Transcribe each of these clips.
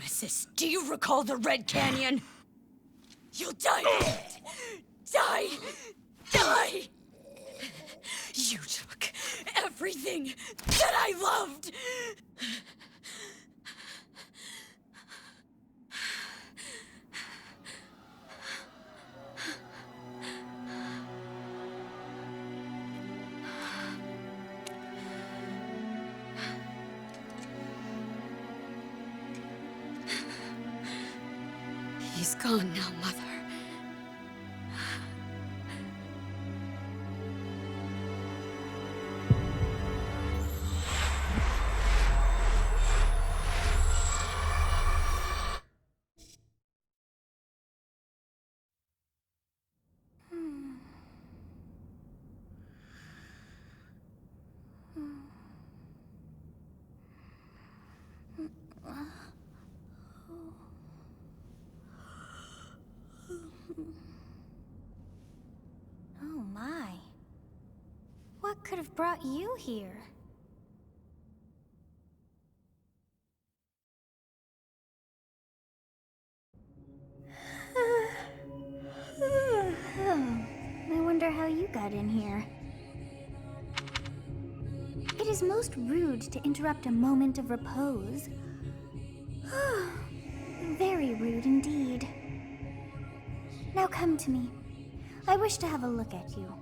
Nemesis, do you recall the Red Canyon? You'll die in it! Die! Die! You took everything that I loved! He's gone now, Mother. Oh my. What could have brought you here? I wonder how you got in here. It is most rude to interrupt a moment of repose. Very rude indeed. Now come to me. I wish to have a look at you.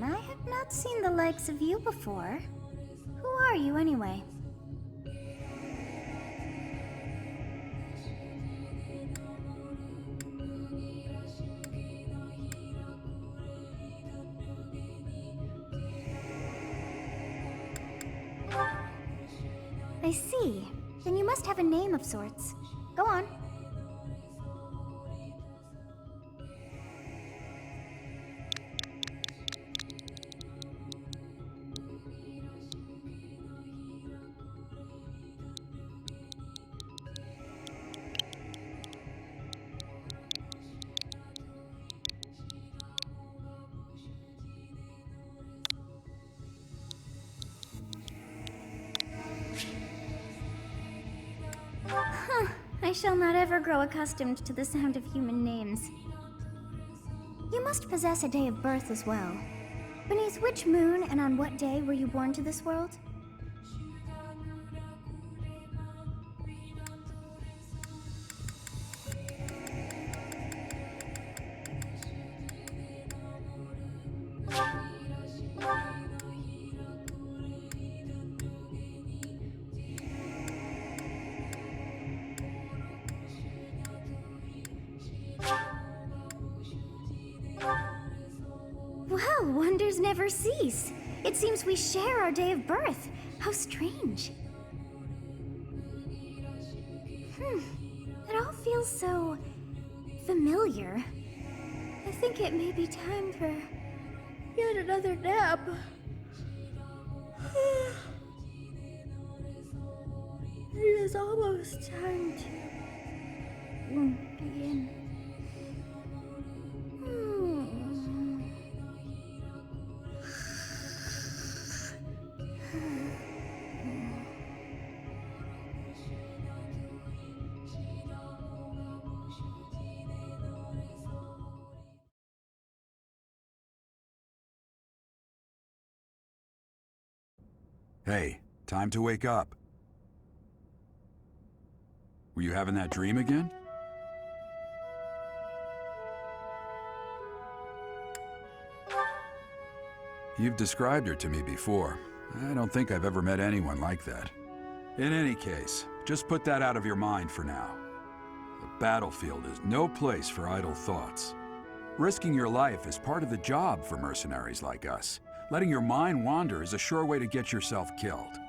I have not seen the likes of you before. Who are you anyway? I see. Then you must have a name of sorts. Go on. I shall not ever grow accustomed to the sound of human names. You must possess a day of birth as well. Beneath which moon and on what day were you born to this world? Well, wonders never cease. It seems we share our day of birth. How strange. It all feels so familiar. I think it may be time for yet another nap. It is almost time to begin. Hey, time to wake up. Were you having that dream again? You've described her to me before. I don't think I've ever met anyone like that. In any case, just put that out of your mind for now. The battlefield is no place for idle thoughts. Risking your life is part of the job for mercenaries like us. Letting your mind wander is a sure way to get yourself killed.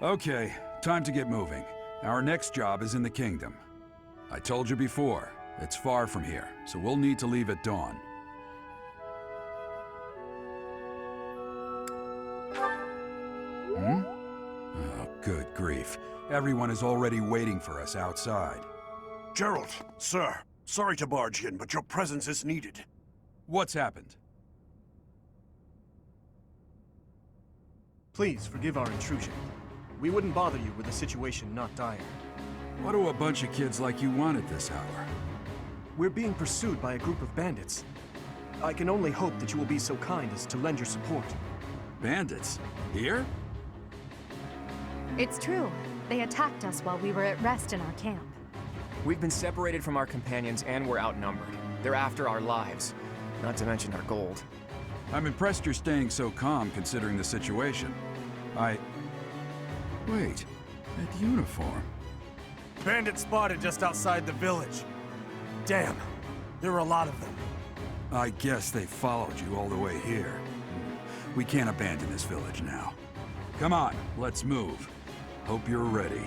Okay, time to get moving. Our next job is in the kingdom. I told you before, it's far from here, so we'll need to leave at dawn. Hmm? Oh, good grief. Everyone is already waiting for us outside. Gerald, sir, sorry to barge in, but your presence is needed. What's happened? Please forgive our intrusion. We wouldn't bother you with a situation not dire. What do a bunch of kids like you want at this hour? We're being pursued by a group of bandits. I can only hope that you will be so kind as to lend your support. Bandits? Here? It's true. They attacked us while we were at rest in our camp. We've been separated from our companions and we're outnumbered. They're after our lives, not to mention our gold. I'm impressed you're staying so calm considering the situation. Wait, that uniform. Bandits spotted just outside the village. Damn, there are a lot of them. I guess they followed you all the way here. We can't abandon this village now. Come on, let's move. Hope you're ready.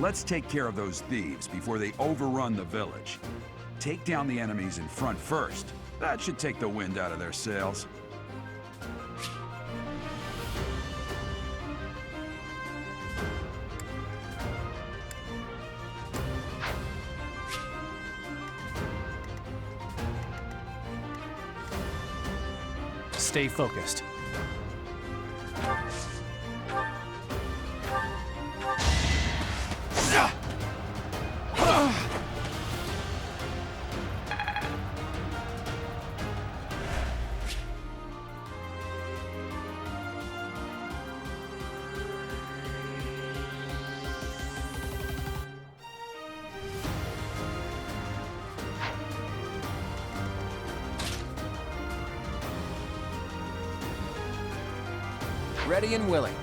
Let's take care of those thieves before they overrun the village. Take down the enemies in front first. That should take the wind out of their sails. Stay focused. Ready and willing.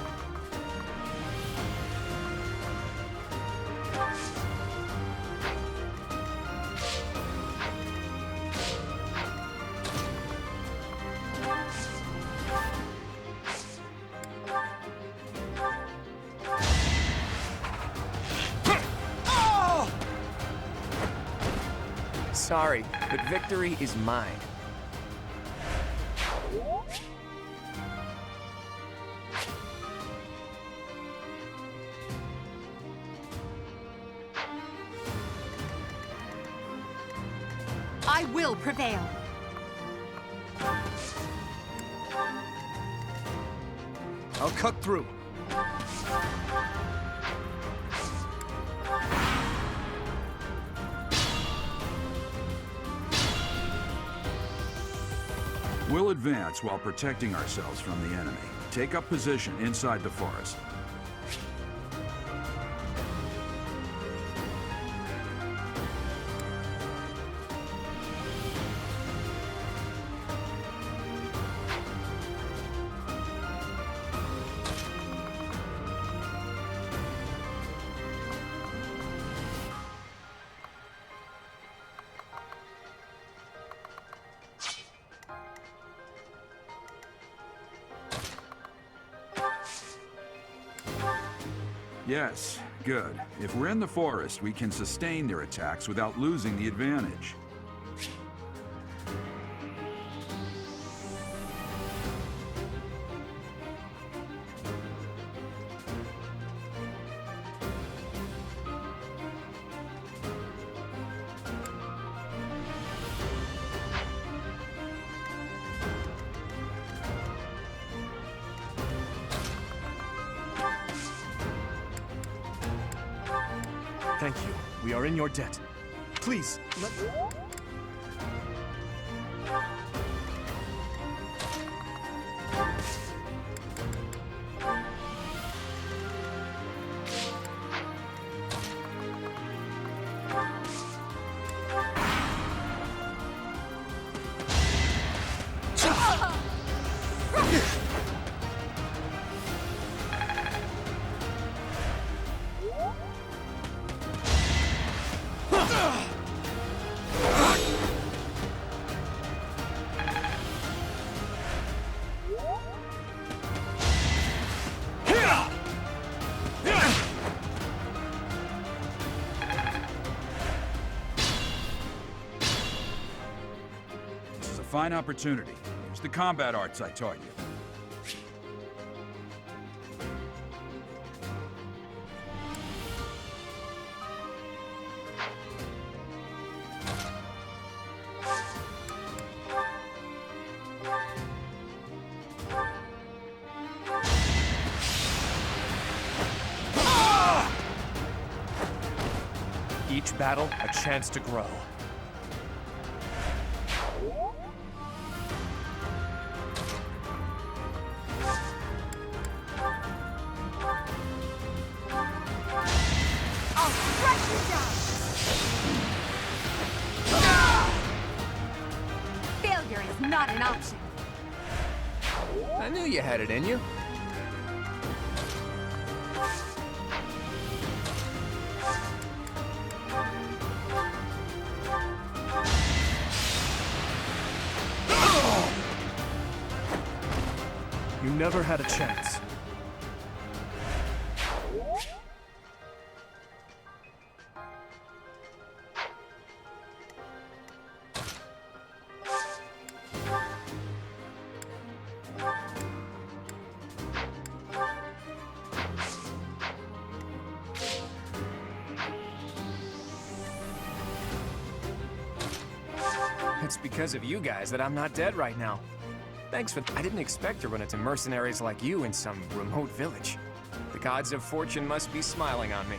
Sorry, but victory is mine. I will prevail. I'll cut through. We'll advance while protecting ourselves from the enemy. Take up position inside the forest. Yes, good. If we're in the forest, we can sustain their attacks without losing the advantage. Thank you. We are in your debt. Please, let... fine opportunity. Use the combat arts I taught you. Each battle, a chance to grow. I'll crush you down! Failure is not an option. I knew you had it in you. You never had a chance. It's because of you guys that I'm not dead right now. Thanks for... I didn't expect to run into mercenaries like you in some remote village. The gods of fortune must be smiling on me.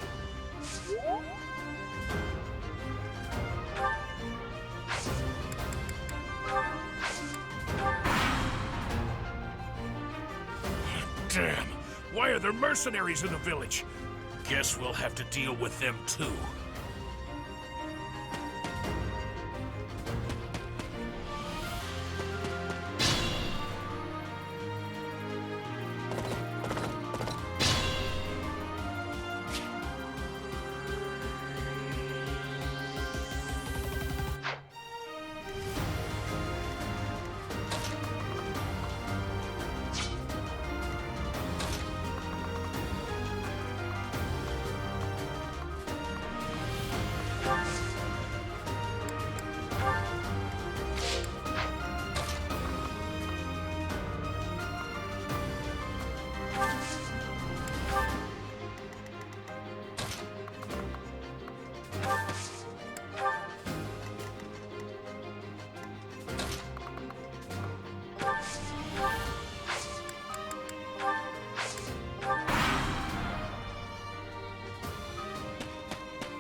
Damn! Why are there mercenaries in the village? Guess we'll have to deal with them too.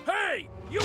Hey! You...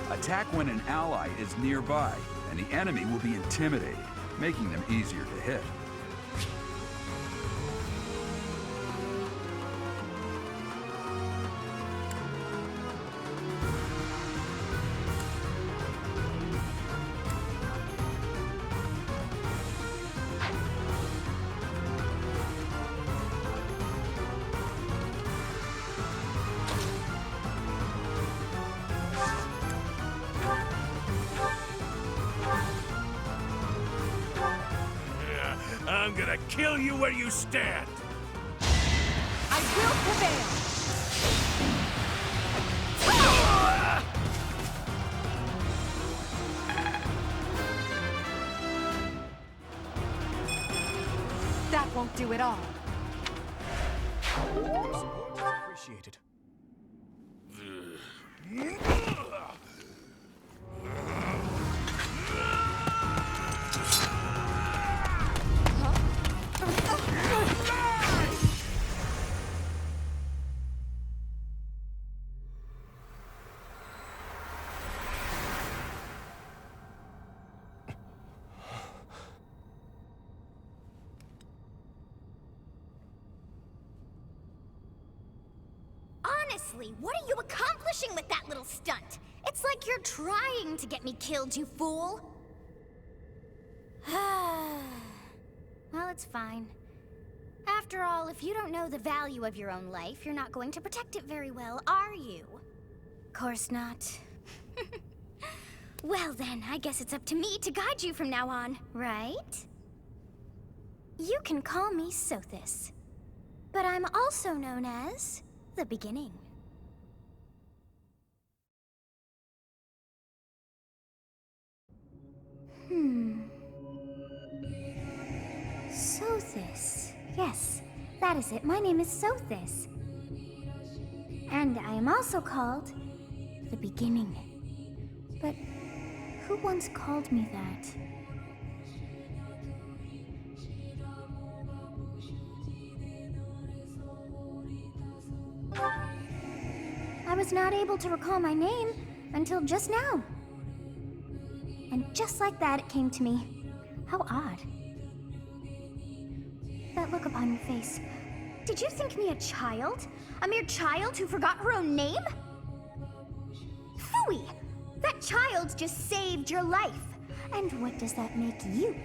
Attack when an ally is nearby, and the enemy will be intimidated, making them easier to hit. I'm gonna kill you where you stand! I will prevail! That won't do it all. Appreciated. Honestly, what are you accomplishing with that little stunt? It's like you're trying to get me killed, you fool. Well, it's fine. After all, if you don't know the value of your own life, you're not going to protect it very well, are you? Course not. Well then, I guess it's up to me to guide you from now on, right? You can call me Sothis, but I'm also known as the Beginning. Sothis. Yes, that is it. My name is Sothis. And I am also called the Beginning. But who once called me that? I was not able to recall my name until just now. And just like that, it came to me. How odd. That look upon your face. Did you think me a child? A mere child who forgot her own name? Phooey! That child just saved your life. And what does that make you?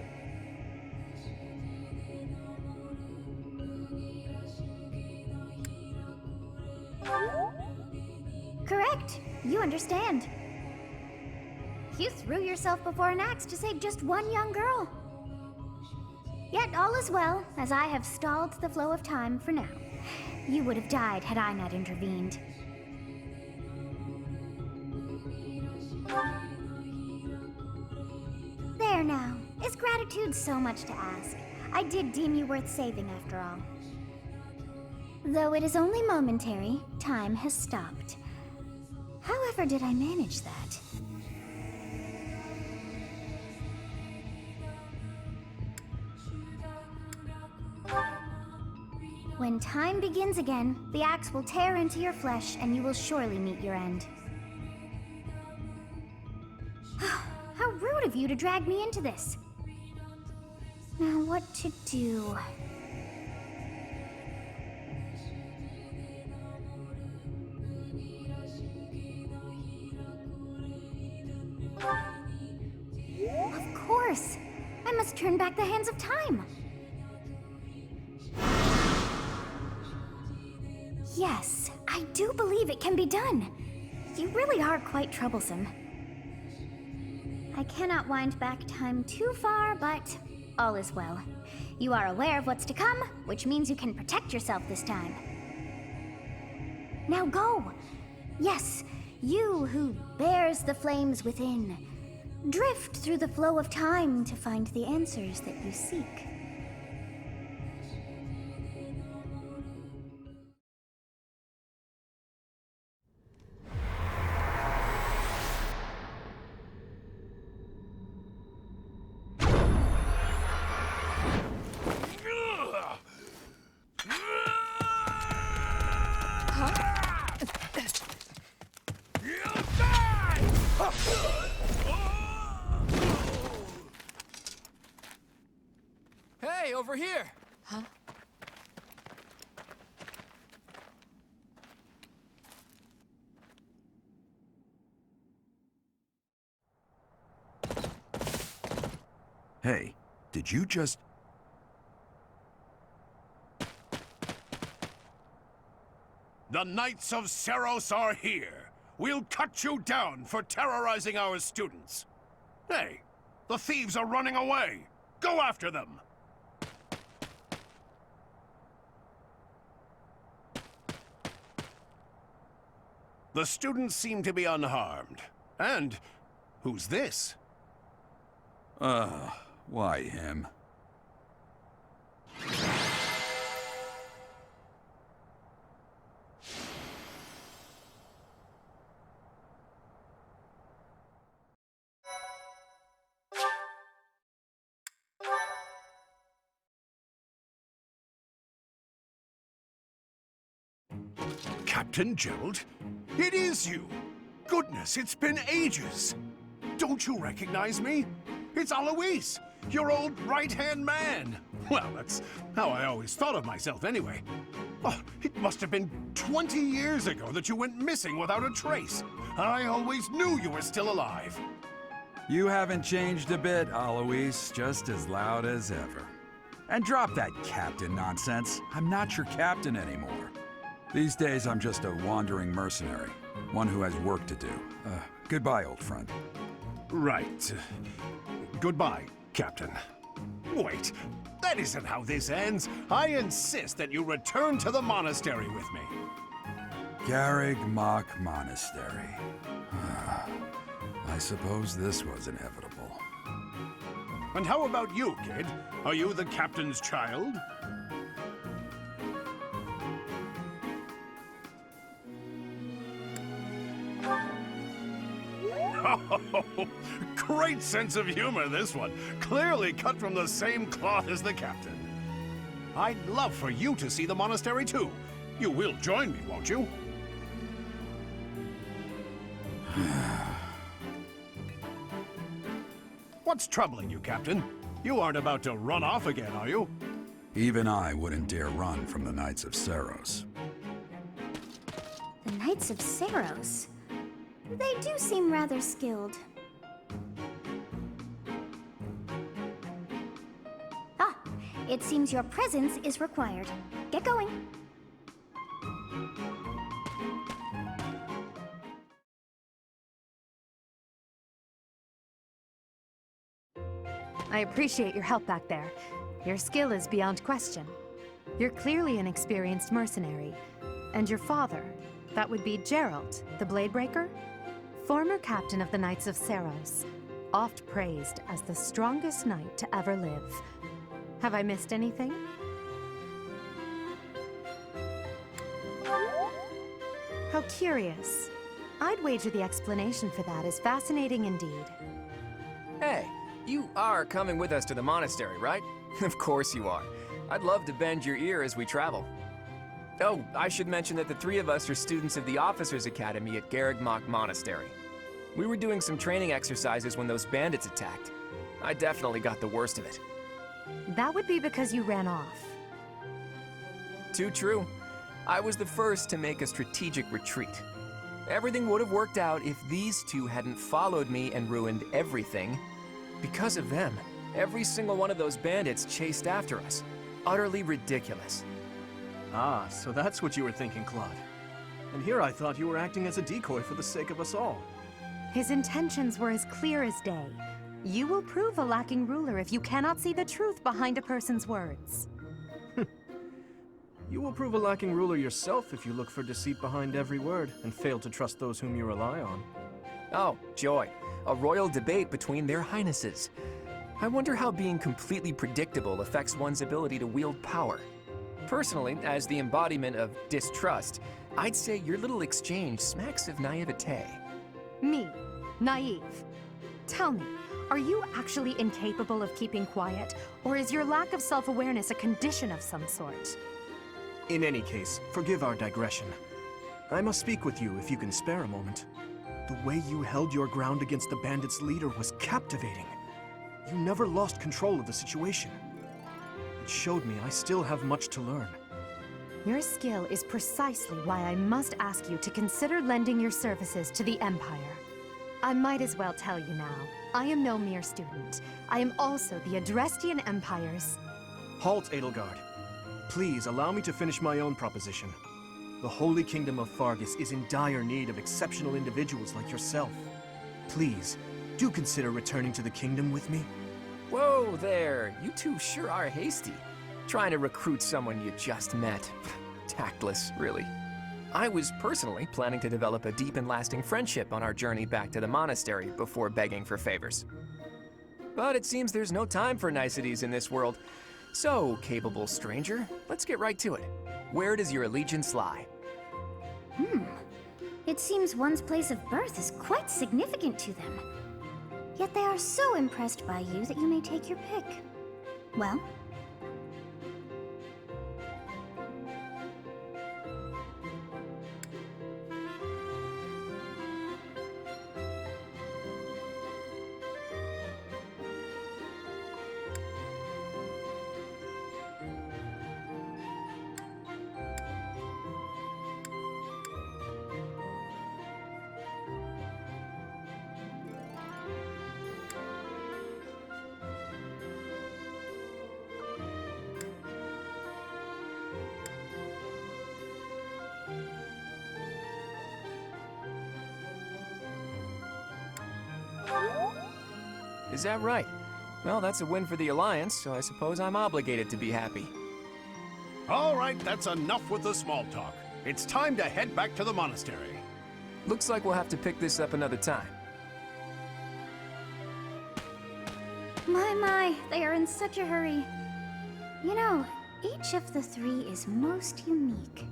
Correct. You understand. You threw yourself before an axe to save just one young girl. Yet all is well, as I have stalled the flow of time for now. You would have died had I not intervened. There now. Is gratitude so much to ask? I did deem you worth saving after all. Though it is only momentary, time has stopped. However did I manage that? When time begins again, the axe will tear into your flesh and you will surely meet your end. How rude of you to drag me into this. Now what to do? Of course! I must turn back the hands of time! Yes, I do believe it can be done. You really are quite troublesome. I cannot wind back time too far, but all is well. You are aware of what's to come, which means you can protect yourself this time. Now go! Yes, you who bears the flames within. Drift through the flow of time to find the answers that you seek. Hey, over here! Huh? Hey, did you just... The Knights of Seros are here. We'll cut you down for terrorizing our students. Hey, the thieves are running away. Go after them. The students seem to be unharmed. And who's this? Why him? Captain Gerald? It is you! Goodness, it's been ages! Don't you recognize me? It's Alois, your old right-hand man! Well, that's how I always thought of myself anyway. Oh, it must have been 20 years ago that you went missing without a trace. I always knew you were still alive. You haven't changed a bit, Alois, just as loud as ever. And drop that captain nonsense. I'm not your captain anymore. These days, I'm just a wandering mercenary. One who has work to do. Goodbye, old friend. Right. Goodbye, Captain. Wait, that isn't how this ends. I insist that you return to the monastery with me. Garreg Mach Monastery. I suppose this was inevitable. And how about you, kid? Are you the captain's child? Oh, great sense of humor, this one. Clearly cut from the same cloth as the captain. I'd love for you to see the monastery, too. You will join me, won't you? What's troubling you, Captain? You aren't about to run off again, are you? Even I wouldn't dare run from the Knights of Seiros. The Knights of Seiros. They do seem rather skilled. Ah, it seems your presence is required. Get going. I appreciate your help back there. Your skill is beyond question. You're clearly an experienced mercenary. And your father, that would be Gerald, the Bladebreaker? Former captain of the Knights of Seiros, oft praised as the strongest knight to ever live. Have I missed anything? How curious. I'd wager the explanation for that is fascinating indeed. Hey, you are coming with us to the monastery, right? Of course you are. I'd love to bend your ear as we travel. Oh, I should mention that the three of us are students of the Officers' Academy at Garreg Mach Monastery. We were doing some training exercises when those bandits attacked. I definitely got the worst of it. That would be because you ran off. Too true. I was the first to make a strategic retreat. Everything would have worked out if these two hadn't followed me and ruined everything. Because of them, every single one of those bandits chased after us. Utterly ridiculous. Ah, so that's what you were thinking, Claude. And here I thought you were acting as a decoy for the sake of us all. His intentions were as clear as day. You will prove a lacking ruler if you cannot see the truth behind a person's words. You will prove a lacking ruler yourself if you look for deceit behind every word and fail to trust those whom you rely on. Oh, joy. A royal debate between their highnesses. I wonder how being completely predictable affects one's ability to wield power. Personally, as the embodiment of distrust, I'd say your little exchange smacks of naivete. Me, naive. Tell me, are you actually incapable of keeping quiet, or is your lack of self-awareness a condition of some sort? In any case, forgive our digression. I must speak with you if you can spare a moment. The way you held your ground against the bandits' leader was captivating. You never lost control of the situation. It showed me I still have much to learn. Your skill is precisely why I must ask you to consider lending your services to the Empire. I might as well tell you now, I am no mere student. I am also the Adrestian Empire's... Halt, Edelgard. Please allow me to finish my own proposition. The Holy Kingdom of Fargus is in dire need of exceptional individuals like yourself. Please, do consider returning to the kingdom with me. Whoa there, you two sure are hasty. Trying to recruit someone you just met. Tactless, really. I was personally planning to develop a deep and lasting friendship on our journey back to the monastery before begging for favors. But it seems there's no time for niceties in this world. So, capable stranger, let's get right to it. Where does your allegiance lie? It seems one's place of birth is quite significant to them. Yet they are so impressed by you that you may take your pick. Well, Is that right? Well, that's a win for the Alliance, so I suppose I'm obligated to be happy. All right, that's enough with the small talk. It's time to head back to the monastery. Looks like we'll have to pick this up another time. My, they are in such a hurry. You know, each of the three is most unique.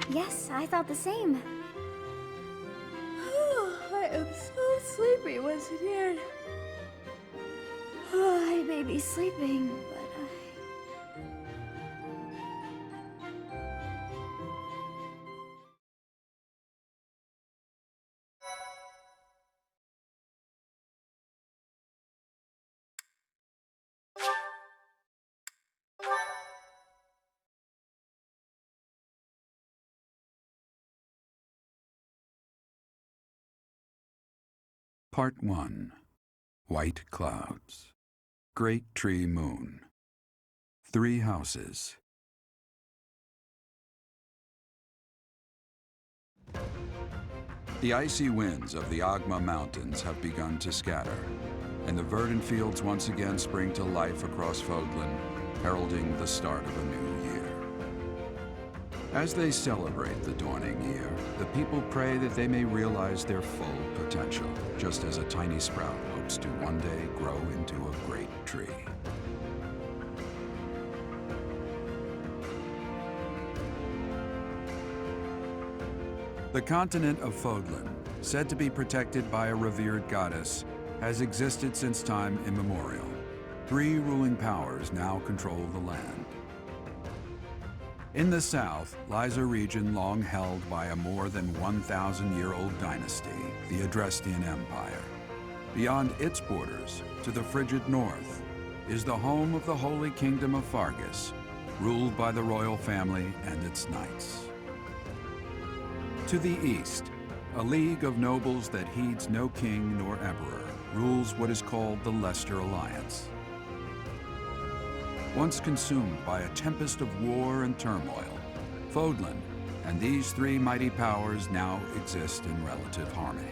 Yes, I thought the same. I am so sleepy once again. I may be sleeping, but Part 1. White Clouds. Great Tree Moon. 3 Houses. The icy winds of the Agma Mountains have begun to scatter, and the verdant fields once again spring to life across Fodlan, heralding the start of a new year. As they celebrate the dawning year, the people pray that they may realize their full potential, just as a tiny sprout hopes to one day grow into a great tree. The continent of Fodlan, said to be protected by a revered goddess, has existed since time immemorial. 3 ruling powers now control the land. In the south lies a region long held by a more than 1,000-year-old dynasty, the Adrestian Empire. Beyond its borders, to the frigid north, is the home of the Holy Kingdom of Fargus, ruled by the royal family and its knights. To the east, a league of nobles that heeds no king nor emperor rules what is called the Leicester Alliance. Once consumed by a tempest of war and turmoil, Fodlan and these 3 mighty powers now exist in relative harmony.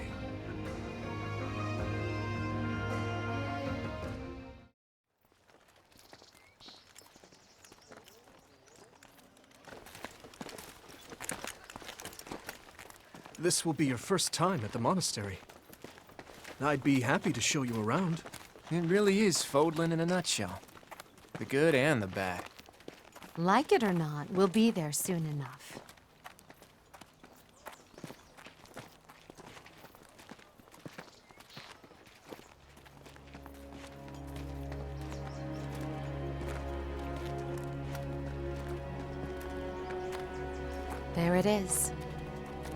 This will be your first time at the monastery. I'd be happy to show you around. It really is Fodlan in a nutshell. The good and the bad. Like it or not, we'll be there soon enough. There it is.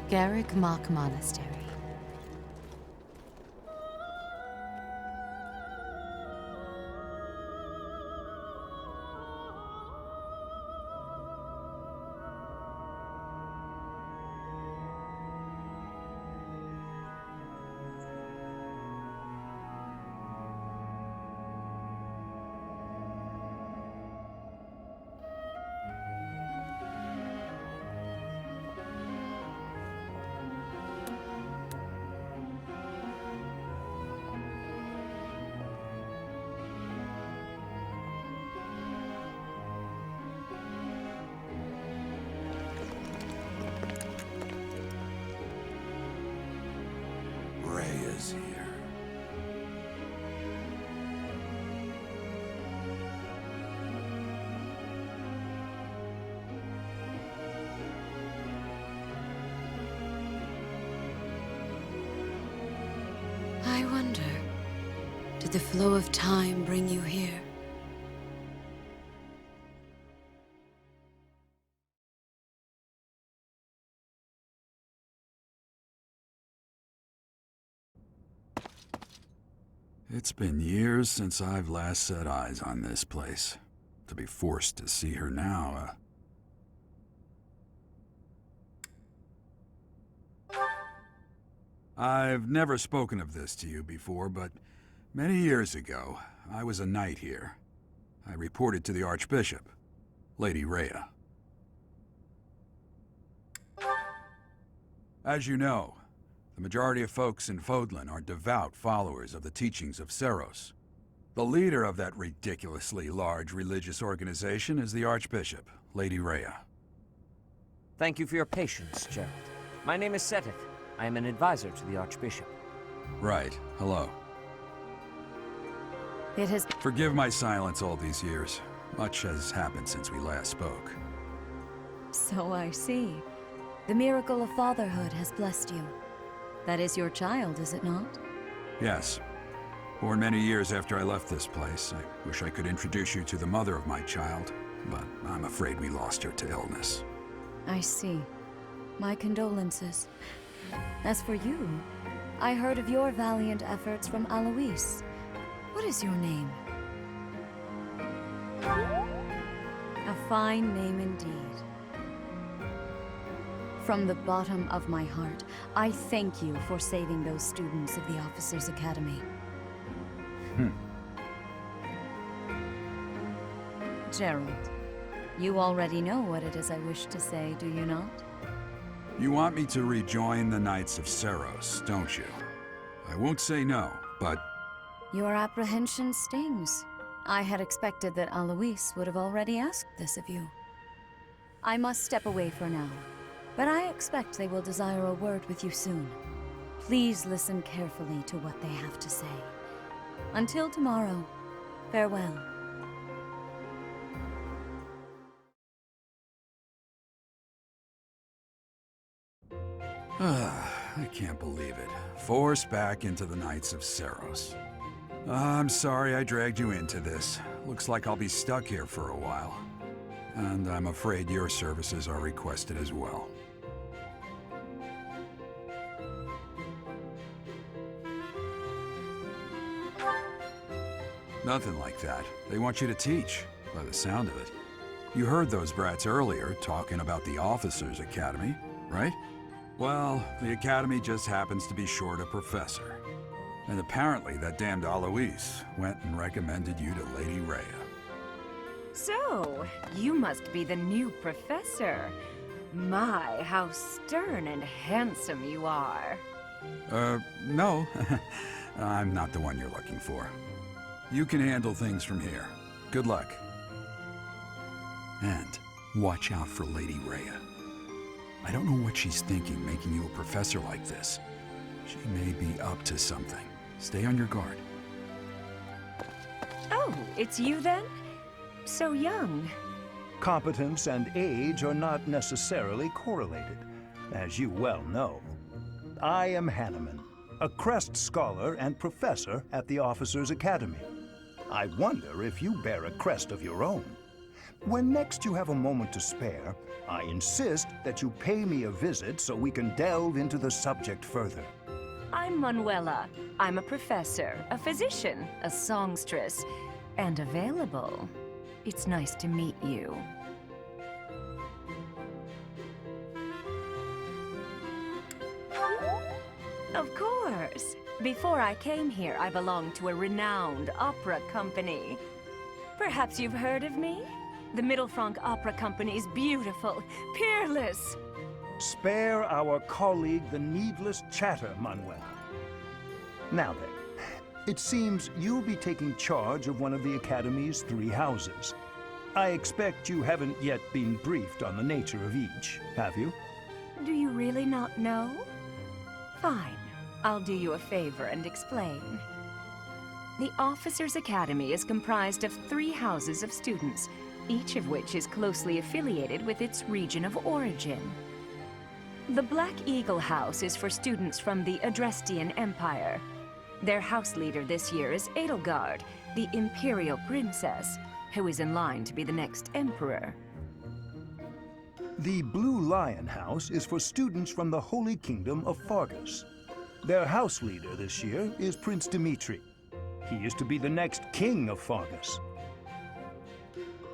Garrick Mach Monastery. Ray is here. I wonder, did the flow of time bring you here? It's been years since I've last set eyes on this place. To be forced to see her now, I've never spoken of this to you before, but many years ago, I was a knight here. I reported to the Archbishop, Lady Rhea. As you know, the majority of folks in Fodlan are devout followers of the teachings of Seros. The leader of that ridiculously large religious organization is the Archbishop, Lady Rhea. Thank you for your patience, Gerald. My name is Seteth. I am an advisor to the Archbishop. Right. Hello. It has... Forgive my silence all these years. Much has happened since we last spoke. So I see. The miracle of fatherhood has blessed you. That is your child, is it not? Yes. Born many years after I left this place. I wish I could introduce you to the mother of my child, but I'm afraid we lost her to illness. I see. My condolences. As for you, I heard of your valiant efforts from Alois. What is your name? A fine name indeed. From the bottom of my heart, I thank you for saving those students of the Officers' Academy. Gerald, you already know what it is I wish to say, do you not? You want me to rejoin the Knights of Seros, don't you? I won't say no, but... Your apprehension stings. I had expected that Alois would have already asked this of you. I must step away for now, but I expect they will desire a word with you soon. Please listen carefully to what they have to say. Until tomorrow, farewell. I can't believe it. Forced back into the Knights of Seros. I'm sorry I dragged you into this. Looks like I'll be stuck here for a while. And I'm afraid your services are requested as well. Nothing like that. They want you to teach, by the sound of it. You heard those brats earlier talking about the Officers' Academy, right? Well, the Academy just happens to be short a professor. And apparently that damned Alois went and recommended you to Lady Rhea. So, you must be the new professor. My, how stern and handsome you are. No. I'm not the one you're looking for. You can handle things from here. Good luck. And watch out for Lady Rhea. I don't know what she's thinking making you a professor like this. She may be up to something. Stay on your guard. Oh, it's you then? So young. Competence and age are not necessarily correlated, as you well know. I am Hanneman, a Crest Scholar and Professor at the Officers' Academy. I wonder if you bear a crest of your own. When next you have a moment to spare, I insist that you pay me a visit so we can delve into the subject further. I'm Manuela. I'm a professor, a physician, a songstress, and available. It's nice to meet you. Of course. Before I came here, I belonged to a renowned opera company. Perhaps you've heard of me? The Middlefranc Opera Company's beautiful, peerless. Spare our colleague the needless chatter, Manuela. Now then, it seems you'll be taking charge of one of the Academy's 3 houses. I expect you haven't yet been briefed on the nature of each, have you? Do you really not know? Fine. I'll do you a favor and explain. The Officers' Academy is comprised of 3 houses of students, each of which is closely affiliated with its region of origin. The Black Eagle House is for students from the Adrestian Empire. Their house leader this year is Edelgard, the Imperial Princess, who is in line to be the next Emperor. The Blue Lion House is for students from the Holy Kingdom of Fargus. Their house leader this year is Prince Dimitri. He is to be the next king of Fargus.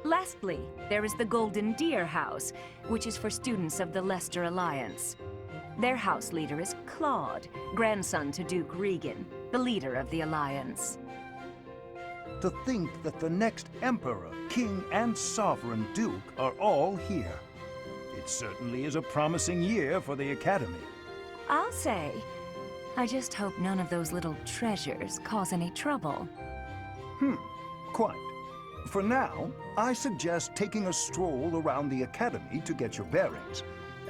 Lastly, there is the Golden Deer House, which is for students of the Leicester Alliance. Their house leader is Claude, grandson to Duke Regan, the leader of the Alliance. To think that the next Emperor, King, and Sovereign Duke are all here. It certainly is a promising year for the Academy. I'll say, I just hope none of those little treasures cause any trouble. Quite. For now, I suggest taking a stroll around the Academy to get your bearings.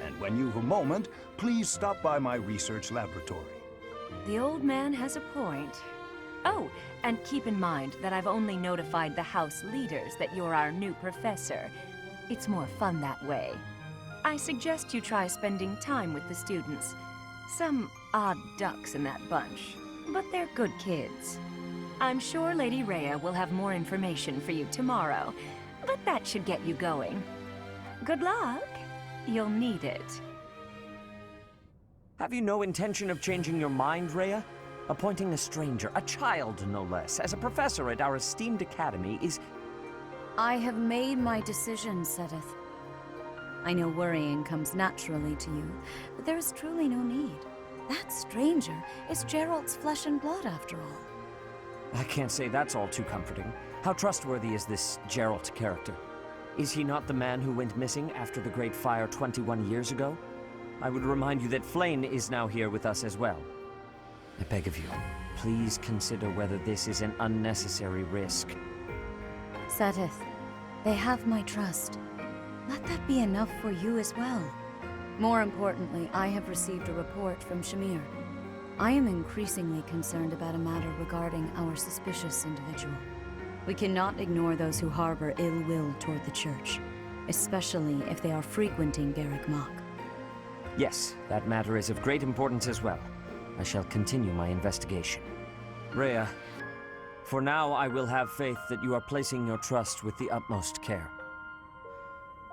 And when you've a moment, please stop by my research laboratory. The old man has a point. Oh, and keep in mind that I've only notified the house leaders that you're our new professor. It's more fun that way. I suggest you try spending time with the students. Some odd ducks in that bunch, but they're good kids. I'm sure Lady Rhea will have more information for you tomorrow, but that should get you going. Good luck. You'll need it. Have you no intention of changing your mind, Rhea? Appointing a stranger, a child no less, as a professor at our esteemed academy is... I have made my decision, Sedith. I know worrying comes naturally to you, but there is truly no need. That stranger is Gerald's flesh and blood, after all. I can't say that's all too comforting. How trustworthy is this Gerald character? Is he not the man who went missing after the Great Fire 21 years ago? I would remind you that Flane is now here with us as well. I beg of you, please consider whether this is an unnecessary risk. Sedith, they have my trust. Let that be enough for you as well. More importantly, I have received a report from Shamir. I am increasingly concerned about a matter regarding our suspicious individual. We cannot ignore those who harbor ill will toward the Church, especially if they are frequenting Garrick Mach. Yes, that matter is of great importance as well. I shall continue my investigation. Rhea, for now I will have faith that you are placing your trust with the utmost care.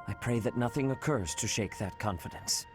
I pray that nothing occurs to shake that confidence.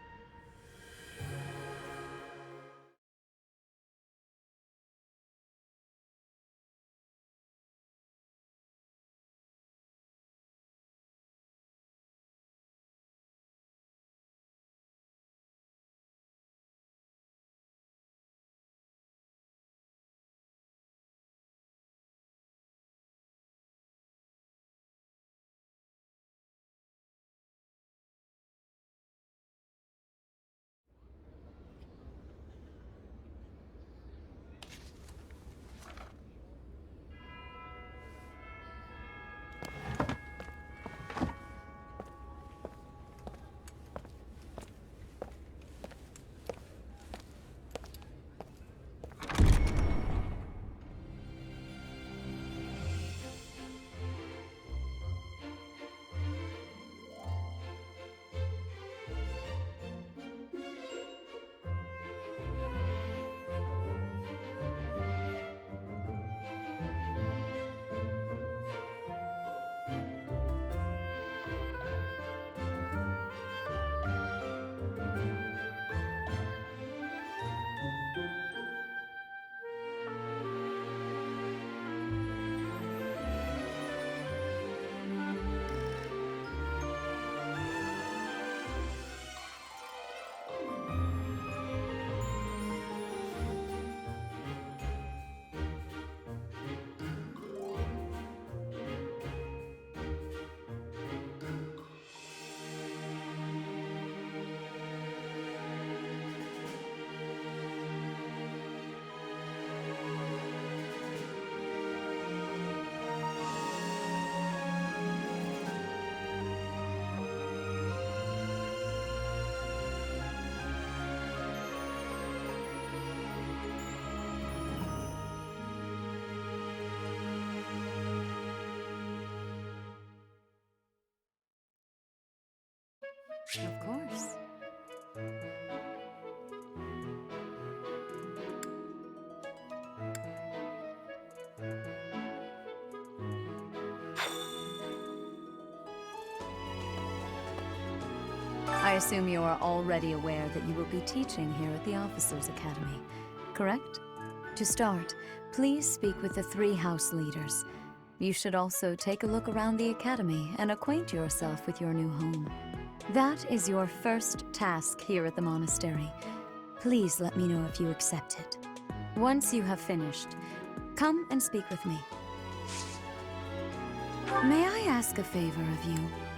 Of course. I assume you are already aware that you will be teaching here at the Officers' Academy, correct? To start, please speak with the 3 house leaders. You should also take a look around the academy and acquaint yourself with your new home. That is your first task here at the monastery. Please let me know if you accept it. Once you have finished, come and speak with me. May I ask a favor of you?